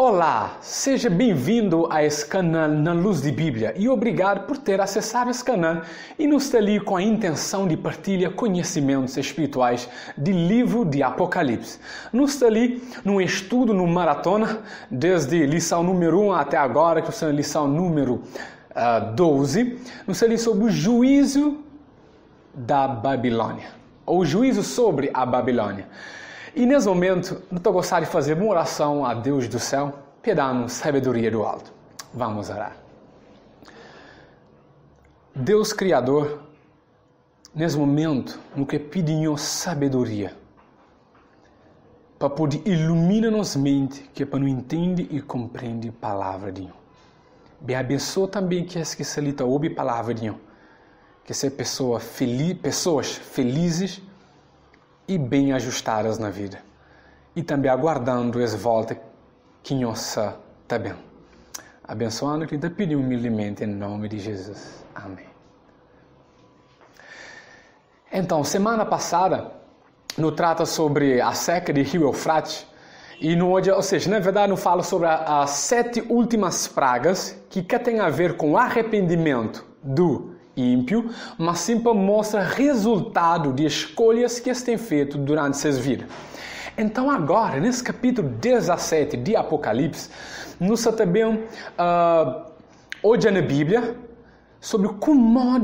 Olá, seja bem-vindo a esse canal Na Luz de Bíblia e obrigado por ter acessado esse canal e nos está ali com a intenção de partilhar conhecimentos espirituais do livro de Apocalipse. Nos está ali num estudo, numa maratona, desde lição número 1 até agora, que é a lição número 12, nos está ali sobre o juízo da Babilônia, ou o juízo sobre a Babilônia. E nesse momento, eu estou gostando de fazer uma oração a Deus do céu, pedindo sabedoria do alto. Vamos orar. Deus Criador, nesse momento, nos que pedimos sabedoria, para poder iluminar nossa mente, que é para não entender e compreender a palavra de Deus. Bem, abençoa também que esse que se lita ouve a palavra de Deus, que sejam pessoas felizes e bem ajustadas na vida. E também aguardando essa volta que nós está bem. Abençoando que te pedi humildemente em nome de Jesus. Amém. Então, semana passada, nos trata sobre a seca de Rio Eufrates. E ou seja, na verdade, não fala sobre as 7 últimas pragas que têm a ver com o arrependimento do ímpio, mas sempre mostra resultado de escolhas que eles têm feito durante suas vidas. Então agora, nesse capítulo 17 de Apocalipse, nós também hoje na Bíblia sobre como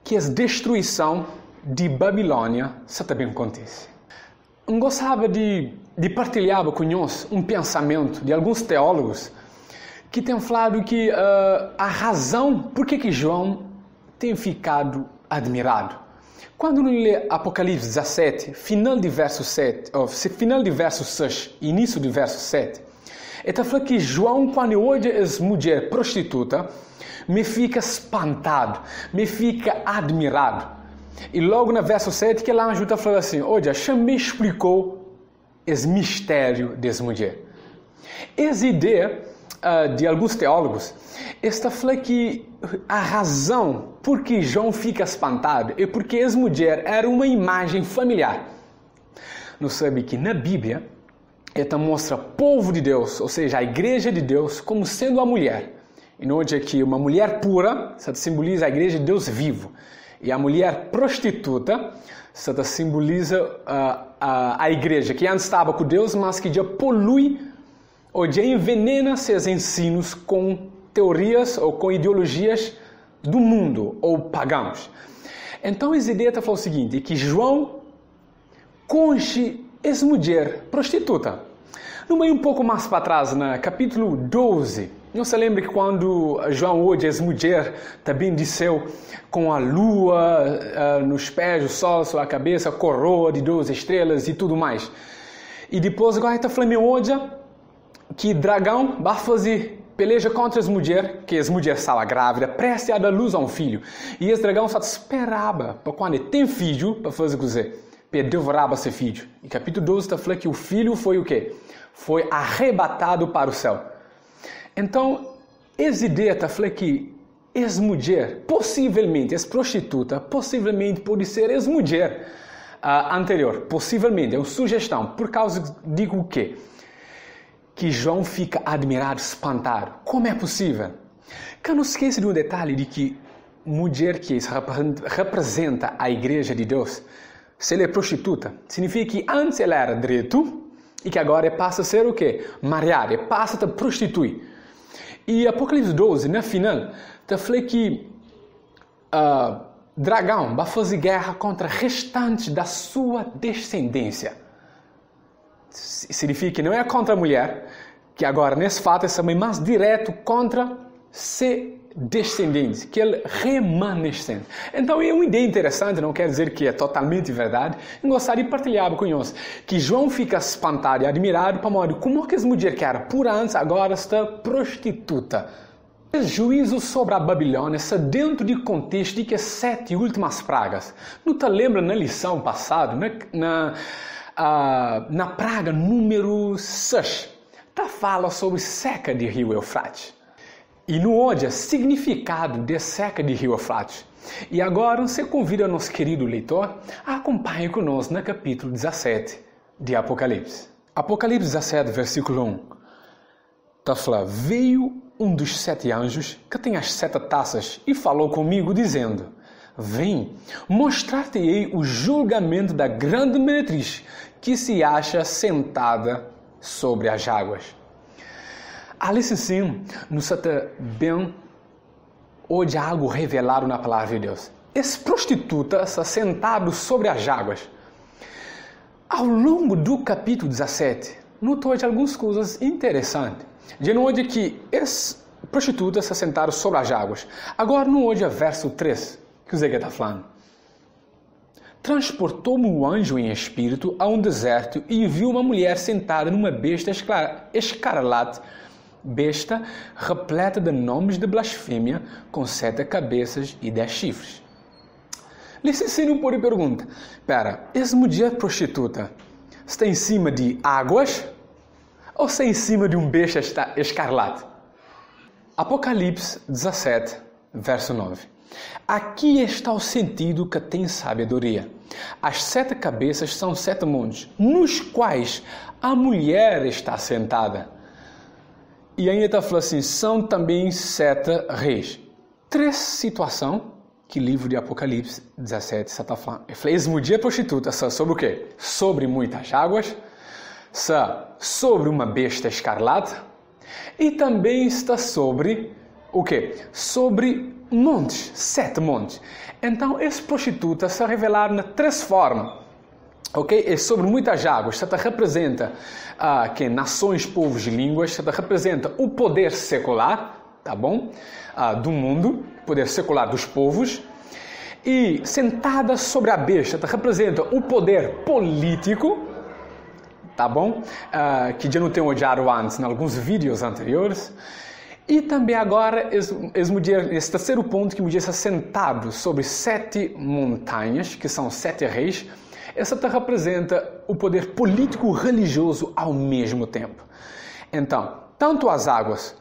que a destruição de Babilônia também acontece. Eu gostava de partilhar conosco um pensamento de alguns teólogos que têm falado que a razão por que João tem ficado admirado. Quando lê Apocalipse 17, final de verso 6, início do verso 7, está falando que João, quando olha essa mulher prostituta, me fica espantado, me fica admirado. E logo no verso 7, que lá ajuda a falar assim, olha, já me explicou esse mistério dessa mulher. Essa ideia de alguns teólogos está falando que a razão por que João fica espantado é porque essa mulher era uma imagem familiar. Nós sabemos que na Bíblia, ela mostra o povo de Deus, ou seja, a igreja de Deus, como sendo a mulher. E onde aqui uma mulher pura, isso simboliza a igreja de Deus vivo. E a mulher prostituta, isso simboliza a igreja que antes estava com Deus, mas que já polui ou já envenena seus ensinos com teorias ou com ideologias do mundo ou pagãos. Então, essa ideia está falando o seguinte, que João conche essa mulher prostituta. No meio um pouco mais para trás, no capítulo 12, não se lembra que quando João olha essa mulher, também desceu com a lua nos pés, o sol sobre a cabeça, a coroa de 12 estrelas e tudo mais. E depois agora está falando, olha, que dragão vai fazer peleja contra as mulheres, que as mulheres estava grávida, prestes a dar luz a um filho. E esse dragão só esperava para quando ele tem filho, para fazer o que para devorar esse filho. E capítulo 12 está falando que o filho foi o quê? Foi arrebatado para o céu. Então, essa ideia está falando que essa mulher, possivelmente, essa prostituta, possivelmente pode ser essa mulher anterior. Possivelmente, é uma sugestão. Por causa de o quê? Que João fica admirado, espantado. Como é possível? Que não esqueça de um detalhe de que mulher que representa a igreja de Deus, se ela é prostituta, significa que antes ela era direito e que agora passa a ser o quê? Mariada, passa a prostituir. E Apocalipse 12, na final, está falando que dragão vai fazer guerra contra restantes da sua descendência. Significa que não é contra a mulher, que agora, nesse fato, é também mais direto contra seus descendentes, que ele remanescente. Então, é uma ideia interessante, não quer dizer que é totalmente verdade. Eu gostaria de partilhar com nós que João fica espantado e admirado para modo como que essa mulher que era pura antes, agora está prostituta. O juízo sobre a Babilônia está dentro do contexto de que 7 últimas pragas. Não te lembra na lição passada, na praga número 6, fala sobre seca de Rio Eufrates. E no hoje, significado de seca de Rio Eufrates. E agora você convida nosso querido leitor a acompanhar conosco no capítulo 17 de Apocalipse. Apocalipse 17, versículo 1. Tá falando, veio um dos 7 anjos que tem as 7 taças e falou comigo dizendo: vem, mostrar-te-ei o julgamento da grande meretriz que se acha sentada sobre as águas. Ali sim, nos está bem hoje algo revelado na palavra de Deus. Essa prostituta está sentada sobre as águas. Ao longo do capítulo 17, notou algumas coisas interessantes. De noite que essa prostituta está sentada sobre as águas. Agora, no hoje é verso 3, que o Zé está falando. Transportou-me o anjo em espírito a um deserto e viu uma mulher sentada numa besta escarlate, besta repleta de nomes de blasfêmia, com 7 cabeças e 10 chifres. Licenciado por pergunta: espera, essa mulher prostituta está em cima de águas ou está em cima de um besta escarlate? Apocalipse 17, verso 9. Aqui está o sentido que tem sabedoria. As 7 cabeças são 7 montes, nos quais a mulher está sentada. E ainda está falando assim, são também 7 reis. 3 situações que o livro de Apocalipse 17 está falando. Essa mulher prostituta está sobre o quê? Sobre muitas águas, está sobre uma besta escarlate e também está sobre o quê? Sobre montes, 7 montes. Então, essa prostituta se revelaram de 3 formas. Ok? É sobre muitas águas. Isso representa que nações, povos e línguas. Isso representa o poder secular, tá bom? Do mundo, poder secular dos povos. E sentada sobre a besta, representa o poder político, tá bom? Que já não tenho olhado antes, em alguns vídeos anteriores. E também agora, esse terceiro ponto, que o mulher está sentado sobre 7 montanhas, que são 7 reis. Essa representa o poder político-religioso ao mesmo tempo. Então, tanto as águas,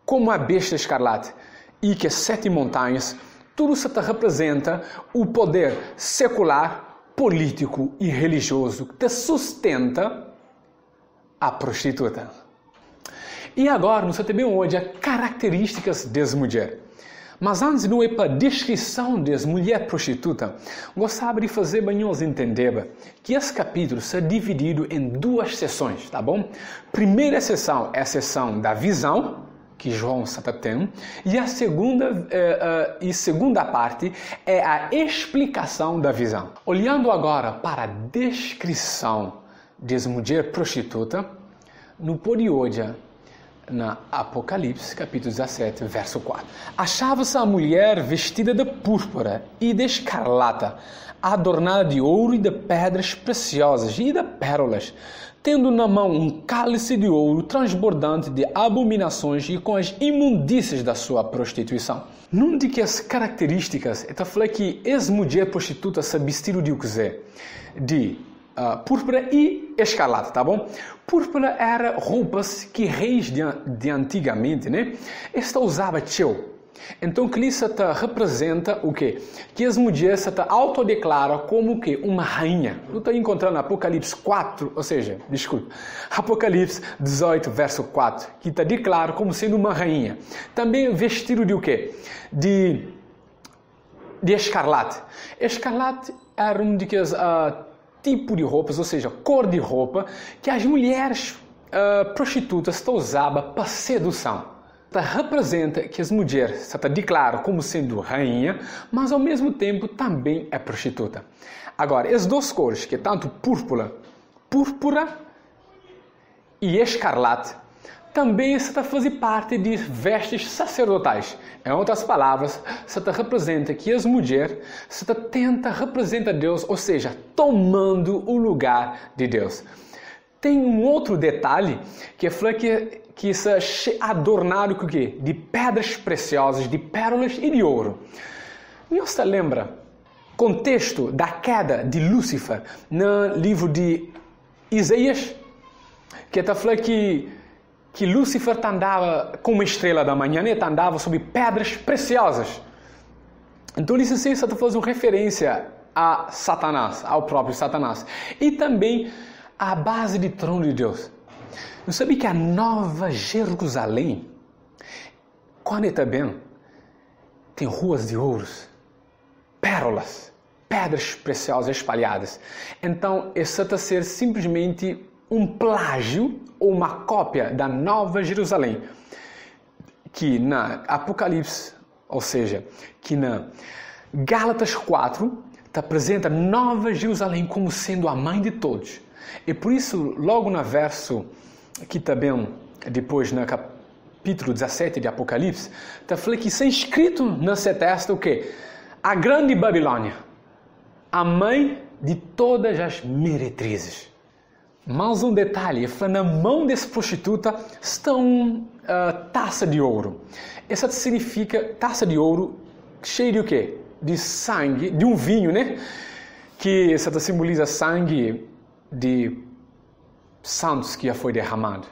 como a besta escarlate e que 7 montanhas, tudo isso representa o poder secular, político e religioso que sustenta a prostituta. E agora, nós temos hoje as características dessa mulher. Mas antes de não ir para a descrição dessa mulher prostituta, gostaria de fazer para nós entender que esse capítulo é dividido em 2 sessões, tá bom? Primeira sessão é a sessão da visão, que João está tendo, e a segunda parte é a explicação da visão. Olhando agora para a descrição dessa mulher prostituta, no pode hoje, na Apocalipse, capítulo 17, verso 4. Achava-se a mulher vestida de púrpura e de escarlata, adornada de ouro e de pedras preciosas e de pérolas, tendo na mão um cálice de ouro transbordante de abominações e com as imundícias da sua prostituição. Numa de as características, está falando que essa mulher prostituta se vestiu de o que quiser, de púrpura e escarlata, tá bom? Púrpura era roupas que reis de antigamente, né? Esta usava tchau. Então, que isso representa o quê? Que as mulheres se autodeclaram como o quê? Uma rainha. Eu estou encontrando Apocalipse 4, ou seja, Apocalipse 18, verso 4, que está declarado como sendo uma rainha. Também vestido de o quê? De escarlate. Escarlate era um daqueles tipo de roupas, ou seja, cor de roupa, que as mulheres prostitutas usavam para sedução. Representa que as mulheres se declaram como sendo rainha, mas ao mesmo tempo também é prostituta. Agora, as 2 cores, que é tanto púrpura e escarlate, também se fazem parte de vestes sacerdotais. Em outras palavras, se representa que as mulheres se tenta representar Deus, ou seja, tomando o lugar de Deus. Tem um outro detalhe que é que se adornado com o quê? De pedras preciosas, de pérolas e de ouro. Você lembra contexto da queda de Lúcifer no livro de Isaías? Que está falando que Lúcifer andava como uma estrela da manhã, e andava sobre pedras preciosas. Então, isso está fazendo referência a Satanás, ao próprio Satanás. E também à base de trono de Deus. Não sabia que a Nova Jerusalém, quando está bem, tem ruas de ouros, pérolas, pedras preciosas espalhadas. Então, esse está a ser simplesmente um plágio ou uma cópia da Nova Jerusalém, que na Apocalipse, ou seja, que na Gálatas 4, está presente a Nova Jerusalém como sendo a mãe de todos. E por isso, logo no verso, aqui também, depois no capítulo 17 de Apocalipse, está falando que está escrito nessa testa o quê? A grande Babilônia, a mãe de todas as meretrizes. Mais um detalhe, na mão dessa prostituta está uma taça de ouro. Essa significa taça de ouro cheia de o quê? De sangue, de um vinho, né? Que essa simboliza sangue de santos que já foi derramado.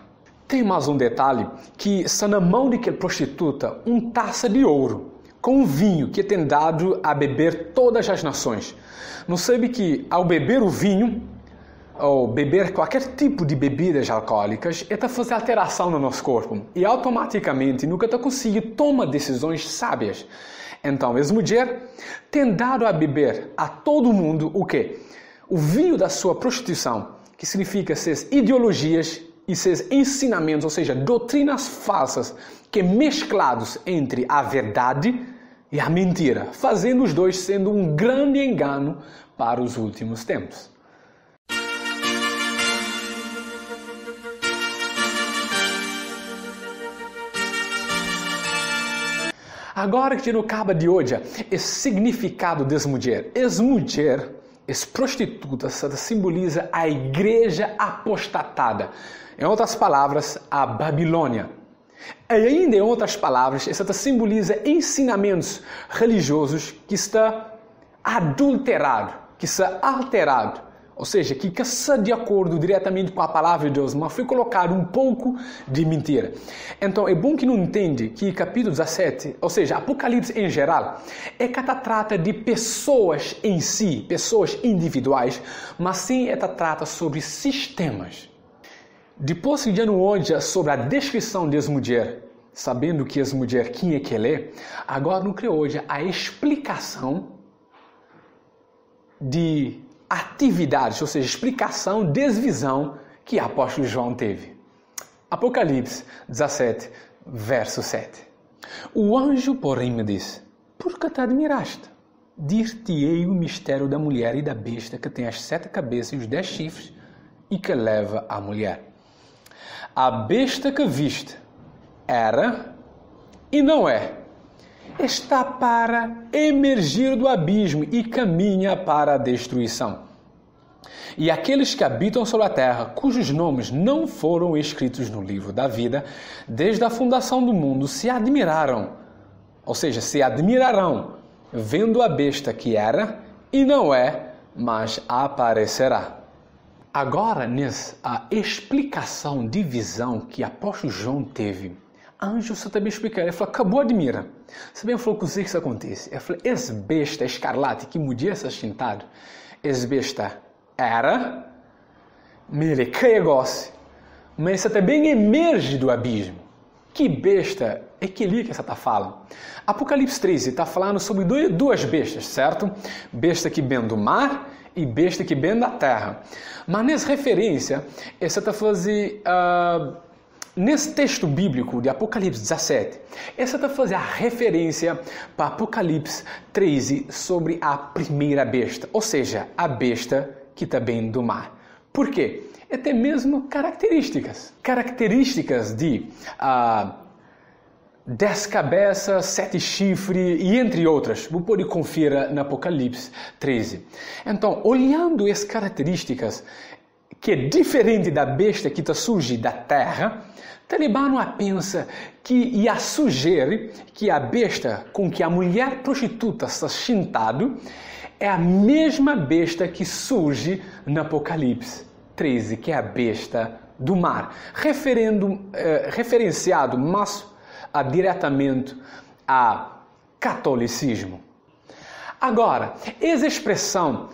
Tem mais um detalhe, que está na mão daquela prostituta uma taça de ouro, com um vinho que tem dado a beber todas as nações. Não sabe que ao beber o vinho, ou beber qualquer tipo de bebidas alcoólicas, está fazendo alteração no nosso corpo. E automaticamente nunca está conseguindo tomar decisões sábias. Então, essa mulher tem dado a beber a todo mundo o quê? O vinho da sua prostituição, que significa suas ideologias e seus ensinamentos, ou seja, doutrinas falsas, que mesclados entre a verdade e a mentira, fazendo os dois sendo um grande engano para os últimos tempos. Agora que não acaba de hoje, o significado dessa mulher. Essa mulher, essa prostituta, simboliza a igreja apostatada. Em outras palavras, a Babilônia. E ainda em outras palavras, essa simboliza ensinamentos religiosos que está adulterado, que está alterado. Ou seja, que está de acordo diretamente com a palavra de Deus, mas foi colocado um pouco de mentira. Então, é bom que não entende que capítulo 17, ou seja, Apocalipse em geral, é que trata de pessoas em si, pessoas individuais, mas sim trata sobre sistemas. Depois que já não olha sobre a descrição dessa mulher, sabendo que essa mulher, quem é que ela é, agora não criou hoje a explicação de atividades, ou seja, explicação, desvisão que o apóstolo João teve. Apocalipse 17, verso 7. O anjo, porém, me disse: por que te admiraste? Dir-te-ei o mistério da mulher e da besta que tem as 7 cabeças e os 10 chifres e que leva a mulher. A besta que viste era e não é. Está para emergir do abismo e caminha para a destruição. E aqueles que habitam sobre a terra, cujos nomes não foram escritos no livro da vida, desde a fundação do mundo, se admiraram, ou seja, se admirarão, vendo a besta que era e não é, mas aparecerá. Agora, nessa explicação de visão que o apóstolo João teve, anjo só também explicar. Ele falou: acabou admira. Você bem falou que isso acontece. Ele falou: esse besta escarlate que mudia essa chintado, esse besta era, ele que gosta, mas isso também emerge do abismo. Que besta é que ali que você está falando? Apocalipse 13 está falando sobre duas bestas, certo? Besta que vem do mar e besta que vem da terra. Mas nessa referência, essa está fazendo... Nesse texto bíblico de Apocalipse 17, essa está fazendo a referência para Apocalipse 13 sobre a primeira besta, ou seja, a besta que está bem do mar. Por quê? É até mesmo características de 10 cabeças, 7 chifres e entre outras. Você pode conferir no Apocalipse 13. Então, olhando essas características, que é diferente da besta que está surge da terra, Talibano pensa que ia sugerir que a besta com que a mulher prostituta está chintado é a mesma besta que surge no Apocalipse 13, que é a besta do mar, referenciado mas diretamente a catolicismo. Agora, essa expressão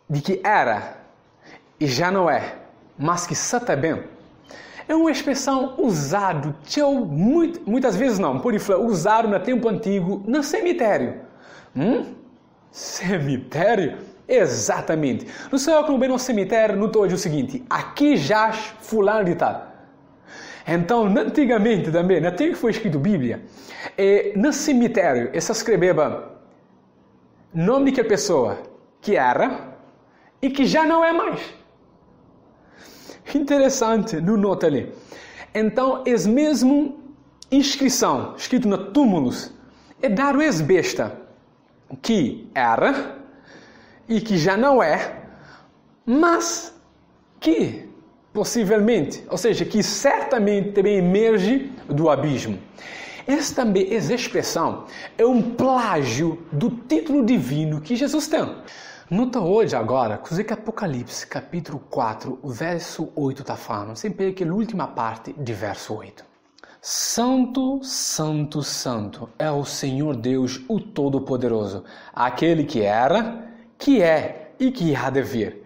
de que era e já não é, mas que está bem, é uma expressão usada, muitas vezes não, por exemplo, usado no tempo antigo, no cemitério. Cemitério? Exatamente. No céu, quando vem no cemitério, notou o seguinte: aqui jaz fulano de tal. Então, antigamente também, até que foi escrito Bíblia, no cemitério, se escrevia nome de que pessoa que era e que já não é mais. Interessante, não nota ali. Então, é mesmo inscrição, escrito no túmulos, é dar o ex-besta que era e que já não é, mas que possivelmente, ou seja, que certamente também emerge do abismo. Essa expressão é um plágio do título divino que Jesus tem. Nota hoje agora, così que Apocalipse, capítulo 4, verso 8 está falando, sempre que a última parte de verso 8. Santo, Santo, Santo é o Senhor Deus, o Todo-Poderoso, aquele que era, que é e que há de vir.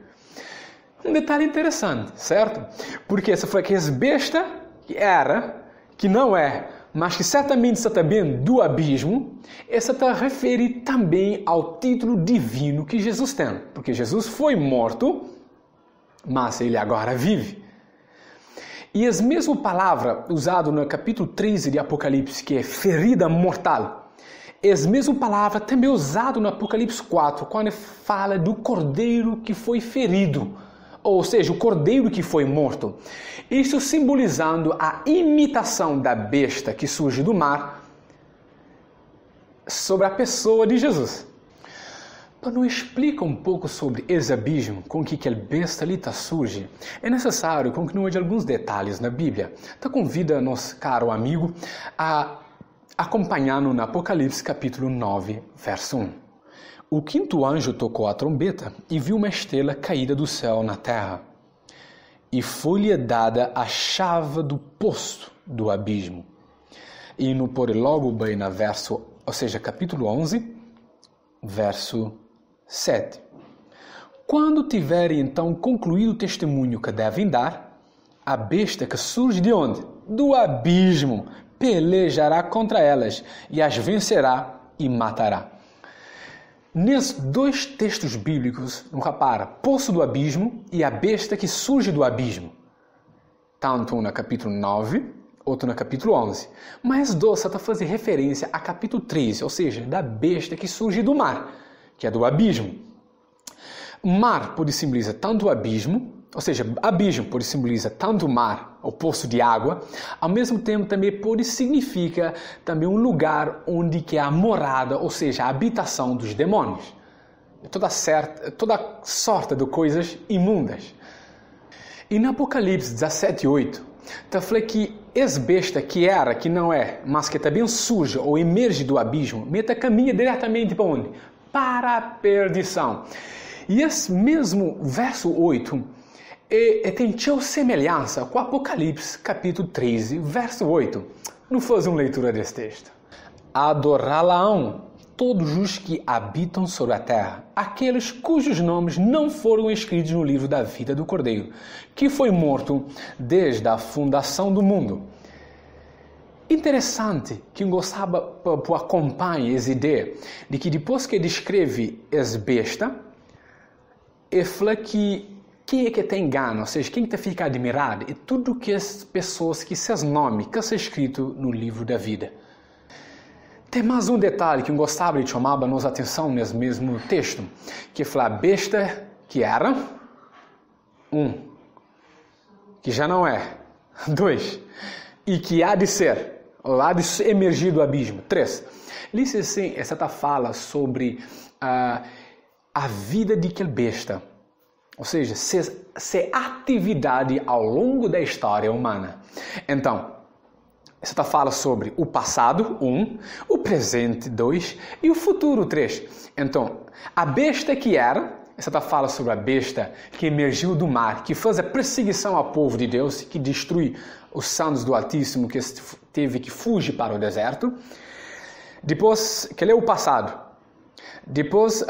Um detalhe interessante, certo? Porque essa foi que besta que era, que não é, mas que certamente está também do abismo, essa está a referir também ao título divino que Jesus tem. Porque Jesus foi morto, mas ele agora vive. E a mesma palavra usada no capítulo 13 de Apocalipse, que é ferida mortal, é a mesma palavra também usada no Apocalipse 4, quando fala do cordeiro que foi ferido, ou seja, o cordeiro que foi morto. Isso simbolizando a imitação da besta que surge do mar sobre a pessoa de Jesus. Para nos explicar um pouco sobre esse abismo com que aquela besta ali surge, é necessário continuar de alguns detalhes na Bíblia. Então convida nosso caro amigo a acompanhar-nos no Apocalipse capítulo 9, verso 1. O quinto anjo tocou a trombeta e viu uma estrela caída do céu na terra. E foi-lhe dada a chave do poço do abismo. E no por logo bem na verso, ou seja, capítulo 11, verso 7. Quando tiverem então concluído o testemunho que devem dar, a besta que surge de onde? Do abismo, pelejará contra elas e as vencerá e matará. Nesses dois textos bíblicos, não repara, poço do abismo e a besta que surge do abismo. Tanto um no capítulo 9, outro no capítulo 11. Mas dois está fazendo referência a capítulo 13, ou seja, da besta que surge do mar, que é do abismo. Mar pode simbolizar tanto o abismo, ou seja, abismo pode simbolizar tanto o mar, o poço de água, ao mesmo tempo também pode significar também um lugar onde que é a morada, ou seja, a habitação dos demônios. Toda sorte de coisas imundas. E no Apocalipse 17:8, está falando que esse besta que era, que não é, mas que também surge ou emerge do abismo, caminha diretamente para onde? Para a perdição. E esse mesmo verso 8 tem semelhança com Apocalipse, capítulo 13, verso 8. Não faz uma leitura desse texto. Adorá-la-ão todos os que habitam sobre a terra, aqueles cujos nomes não foram escritos no livro da vida do Cordeiro, que foi morto desde a fundação do mundo. Interessante que gostava acompanhar essa ideia de que depois que descreve essa besta, ele fala que quem é que tem engano, ou seja, quem fica admirado, é tudo que as pessoas que seus nomes que está escrito no livro da vida. Tem mais um detalhe que eu gostava de chamar a nossa atenção nesse mesmo texto, que fala besta que era, que já não é, 2, e que há de ser, ou há de emergir do abismo, 3. Lice assim, essa fala sobre a vida de aquele besta. Ou seja, se atividade ao longo da história humana. Então, essa fala sobre o passado, 1, o presente, 2, e o futuro, 3. Então, a besta que era, essa fala sobre a besta que emergiu do mar, que faz a perseguição ao povo de Deus, que destrui os santos do Altíssimo, que teve que fugir para o deserto. Depois, que é o passado. Depois, o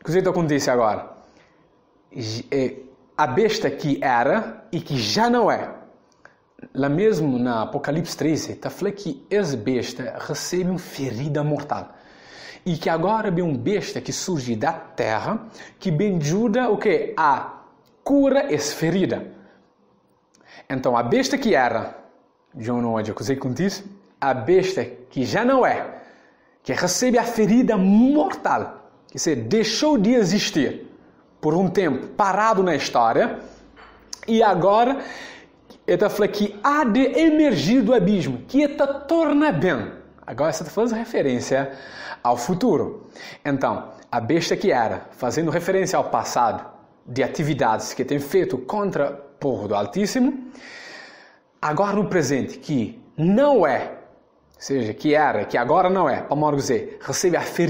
que acontece agora? A besta que era e que já não é. lá mesmo na Apocalipse 13, está falando que essa besta recebe uma ferida mortal. E que agora é uma besta que surge da terra, que bem ajuda o que? A cura essa ferida. Então, a besta que era, João não hoje, eu contigo, a besta que já não é, que recebe a ferida mortal, que se deixou de existir por um tempo, parado na história, e agora está falando que há de emergir do abismo, que te torna bem. Agora você está fazendo referência ao futuro. Então, a besta que era, fazendo referência ao passado, de atividades que tem feito contra o povo do Altíssimo, agora no presente, que não é, ou seja, que era, que agora não é, para dizer, recebe a ferida